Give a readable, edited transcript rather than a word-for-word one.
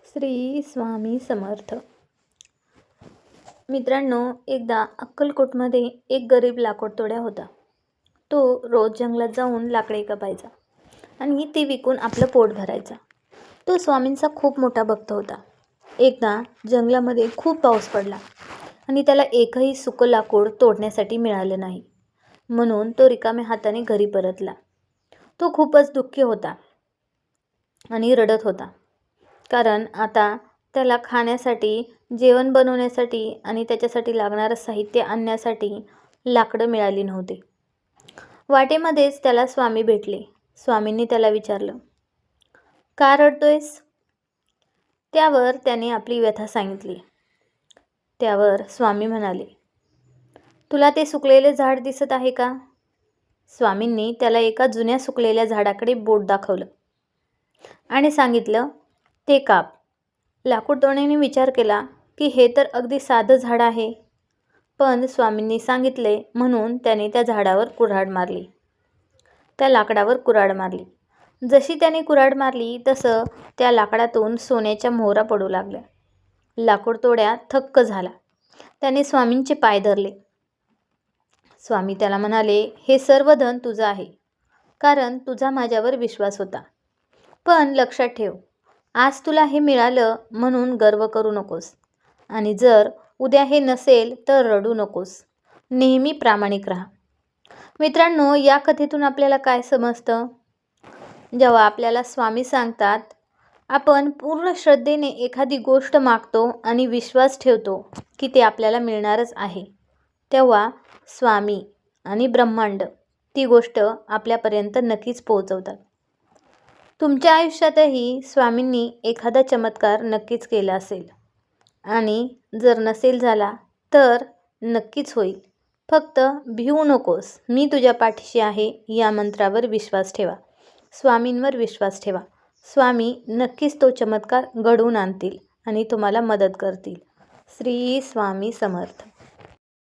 श्री स्वामी समर्थ. मित्रांनो, एकदा अक्कलकोटमध्ये एक गरीब लाकूडतोड्या होता. तो रोज जंगलात जाऊन लाकडे कापायचा आणि ती विकून आपलं पोट भरायचा. तो स्वामींचा खूप मोठा भक्त होता. एकदा जंगलामध्ये खूप पाऊस पडला आणि त्याला एकही सुकं लाकूड तोडण्यासाठी मिळालं नाही. म्हणून तो रिकाम्या हाताने घरी परतला. तो खूपच दुःखी होता आणि रडत होता. कारण आता त्याला खाण्यासाठी, जेवण बनवण्यासाठी आणि त्याच्यासाठी लागणारं साहित्य आणण्यासाठी लाकडं मिळाली नव्हती. वाटेमध्येच त्याला स्वामी भेटले. स्वामींनी त्याला विचारलं, का रडतोयस? त्यावर त्याने आपली व्यथा सांगितली. त्यावर स्वामी म्हणाले, तुला ते सुकलेले झाड दिसत आहे का? स्वामींनी त्याला एका जुन्या सुकलेल्या झाडाकडे बोट दाखवलं आणि सांगितलं, ते काप. लाकूडतोड्याने विचार केला की हे तर अगदी साधं झाड आहे. पण स्वामींनी सांगितले म्हणून त्याने त्या झाडावर कुऱ्हाड मारली. त्या लाकडावर कुऱ्हाड मारली. जशी त्याने कुऱ्हाड मारली तसं त्या लाकडातून सोन्याच्या मोहरा पडू लागल्या. लाकूडतोड्या थक्क झाला. त्याने स्वामींचे पाय धरले. स्वामी त्याला म्हणाले, हे सर्व धन तुझं आहे, कारण तुझा माझ्यावर विश्वास होता. पण लक्षात ठेव, आज तुला हे मिळालं म्हणून गर्व करू नकोस आणि जर उद्या हे नसेल तर रडू नकोस. नेहमी प्रामाणिक राहा. मित्रांनो, या कथेतून आपल्याला काय समजतं? जेव्हा आपल्याला स्वामी सांगतात, आपण पूर्ण श्रद्धेने एखादी गोष्ट मागतो आणि विश्वास ठेवतो की ते आपल्याला मिळणारच आहे, तेव्हा स्वामी आणि ब्रह्मांड ती गोष्ट आपल्यापर्यंत नक्कीच पोहोचवतात. तुमच्या आयुष्यातही स्वामींनी एखादा चमत्कार नक्कीच केला असेल आणि जर नसेल झाला तर नक्कीच होईल. फक्त भिवू नकोस. मी तुझ्या पाठीशी आहे या मंत्रावर विश्वास ठेवा. स्वामींवर विश्वास ठेवा. स्वामी नक्कीच तो चमत्कार घडवून आणतील आणि तुम्हाला मदत करतील. श्री स्वामी समर्थ.